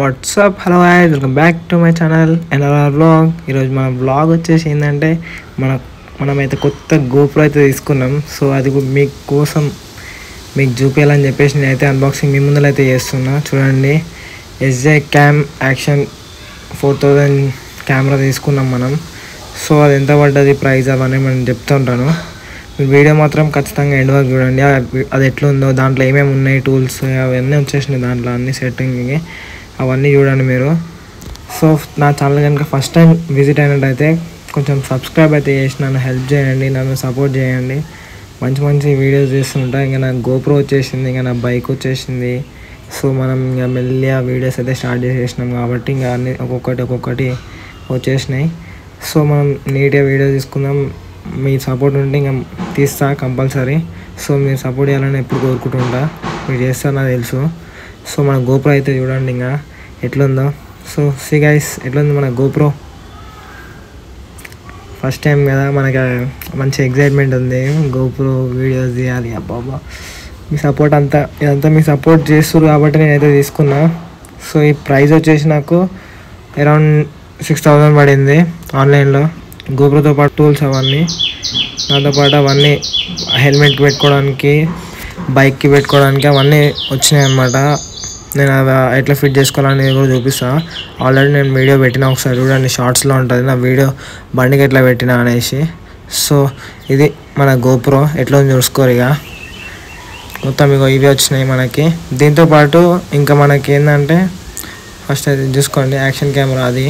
WhatsApp hello guys, welcome back to my channel NRR vlog. ఈరోజు మన vlog వచ్చేసి ఏంటంటే మనమైతే కొత్త గోప్రో అయితే తీసుకున్నాం. సో అది మీకోసం మీకు చూపించాలని చెప్పేసి నేనైతే అన్బాక్సింగ్ మీ ముందర అయితే చేస్తున్నా. చూడండి, ఎస్జే క్యామ్ యాక్షన్ 4000 కెమెరా తీసుకున్నాం మనం. సో అది ఎంత పడ్డది, ప్రైస్ అవన్నీ మనం చెప్తుంటాను. మీరు వీడియో మాత్రం ఖచ్చితంగా ఎండ్ వరకు చూడండి. అది ఎట్లుందో, దాంట్లో ఏమేమి ఉన్నాయి, టూల్స్ అవన్నీ వచ్చేసినాయి దాంట్లో, అన్ని సెట్టింగ్కి అవన్నీ చూడండి మీరు. సో నా ఛానల్ కనుక ఫస్ట్ టైం విజిట్ అయినట్టయితే కొంచెం సబ్స్క్రైబ్ అయితే చేసి నన్ను హెల్ప్ చేయండి, నన్ను సపోర్ట్ చేయండి. మంచి మంచి వీడియోస్ చేస్తుంటా. ఇంకా నా గోప్రో వచ్చేసింది, ఇంకా నా బైక్ వచ్చేసింది. సో మనం ఇంకా మెల్లిగా వీడియోస్ అయితే స్టార్ట్ చేసేసినాం కాబట్టి ఇంకా అన్ని ఒక్కొక్కటి వచ్చేసినాయి. సో మనం నీట్గా వీడియో తీసుకుందాం. మీ సపోర్ట్ ఉంటే ఇంకా తీస్తా కంపల్సరీ. సో మీరు సపోర్ట్ చేయాలని ఎప్పుడు కోరుకుంటుంటా, మీరు చేస్తారు నాకు తెలుసు. సో మన గోప్రో అయితే చూడండి ఇంకా ఎట్లుందో. సో సీ గైస్, ఎట్లుంది మన గోప్రో. ఫస్ట్ టైం కదా, మనకి మంచి ఎగ్జైట్మెంట్ ఉంది గోప్రో వీడియోస్ తీయాలి. అబ్బాబా, మీ సపోర్ట్ ఇదంతా మీ సపోర్ట్ చేస్తారు కాబట్టి నేనైతే తీసుకున్నా. సో ఈ ప్రైస్ వచ్చేసి నాకు అరౌండ్ 6000 పడింది ఆన్లైన్లో. గోప్రోతో పాటు టూల్స్ అవన్నీ, దాంతోపాటు అవన్నీ హెల్మెట్కి పెట్టుకోవడానికి, బైక్కి పెట్టుకోవడానికి అవన్నీ వచ్చినాయి అన్నమాట. నేను అవి ఎట్లా ఫిట్ చేసుకోవాలని కూడా చూపిస్తాను. ఆల్రెడీ నేను వీడియో పెట్టినా, ఒకసారి చూడండి, షార్ట్స్లో ఉంటుంది నా వీడియో బండికి ఎట్లా పెట్టినా అనేసి. సో ఇది మన గోప్రో ఎట్లా చూసుకోరు. ఇక మొత్తం ఇగో ఇవి వచ్చినాయి మనకి. దీంతోపాటు ఇంకా మనకి ఏంటంటే, ఫస్ట్ అయితే చూసుకోండి, యాక్షన్ కెమెరా అది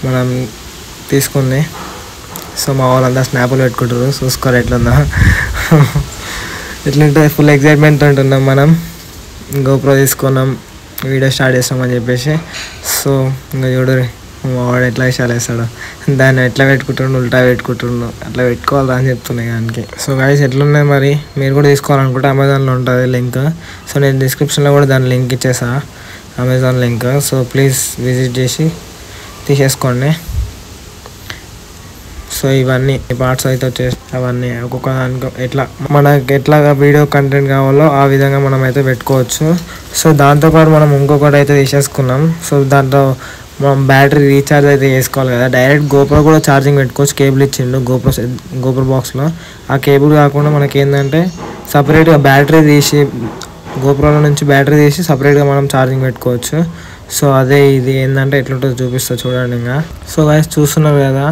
మనం తీసుకుంది. సో మా వాళ్ళంతా స్నాప్లు పెట్టుకుంటారు, చూసుకోరు ఎట్లుందా. ఎట్లుంటే ఫుల్ ఎగ్జైట్మెంట్ ఉంటున్నాం మనం. గోప్రో తీసుకున్నాం, వీడియో స్టార్ట్ చేస్తామని చెప్పేసి. సో ఇంకా చూడరు మా వాడు ఎట్లా ఇష్టాలు వేస్తాడు, దాన్ని ఎట్లా పెట్టుకుంటుండు, ఉల్టా పెట్టుకుంటుండు, అట్లా పెట్టుకోవాలా అని చెప్తున్నాయి దానికి. సో గైస్ ఎట్లున్నాయి మరి, మీరు కూడా తీసుకోవాలనుకుంటే అమెజాన్లో ఉంటుంది లింక్. సో నేను డిస్క్రిప్షన్లో కూడా దాని లింక్ ఇచ్చేసా, Amazon link. So please visit చేసి తీసేసుకోండి. సో ఇవన్నీ పార్ట్స్ అయితే వచ్చేసి అవన్నీ ఒక్కొక్క దానికి మనకి ఎట్లా వీడియో కంటెంట్ కావాలో ఆ విధంగా మనం అయితే పెట్టుకోవచ్చు. సో దాంతోపాటు మనం ఇంకొకటి అయితే తీసేసుకున్నాం. సో దాంట్లో మనం బ్యాటరీ రీఛార్జ్ అయితే చేసుకోవాలి కదా. డైరెక్ట్ గోప్రో కూడా ఛార్జింగ్ పెట్టుకోవచ్చు, కేబుల్ ఇచ్చిండు గోప్రో బాక్స్లో. ఆ కేబుల్ కాకుండా మనకి ఏంటంటే సపరేట్గా బ్యాటరీ తీసి, గోప్రోలో నుంచి బ్యాటరీ తీసి సపరేట్గా మనం ఛార్జింగ్ పెట్టుకోవచ్చు. సో అదే ఇది ఏంటంటే ఎట్లుంటుందో చూపిస్తా చూడండి ఇంకా. సో గైస్ చూస్తున్నారు కదా,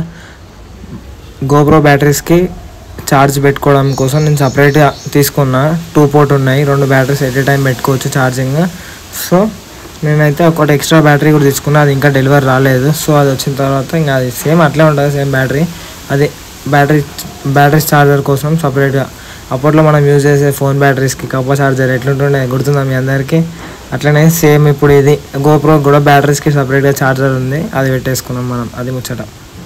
గోప్రో బ్యాటరీస్కి ఛార్జ్ పెట్టుకోవడం కోసం నేను సపరేట్గా తీసుకున్నా. 2 పోర్ట్ ఉన్నాయి, 2 బ్యాటరీస్ ఎట్ ఏ టైం పెట్టుకోవచ్చు ఛార్జింగ్. సో నేనైతే ఒకటి ఎక్స్ట్రా బ్యాటరీ కూడా తీసుకున్నా, అది ఇంకా డెలివరీ రాలేదు. సో అది వచ్చిన తర్వాత ఇంకా అది సేమ్ అట్లే ఉంటుంది, సేమ్ బ్యాటరీ. అది బ్యాటరీస్ ఛార్జర్ కోసం సపరేట్గా, అప్పట్లో మనం యూజ్ చేసే ఫోన్ బ్యాటరీస్కి కప్ప ఛార్జర్ ఎట్లుంటుండే గుర్తుందా మీ అందరికీ, అట్లనే సేమ్ ఇప్పుడు ఇది గోప్రో కూడా బ్యాటరీస్కి సపరేట్గా ఛార్జర్ ఉంది, అది పెట్టేసుకున్నాం మనం. అది ముచ్చట.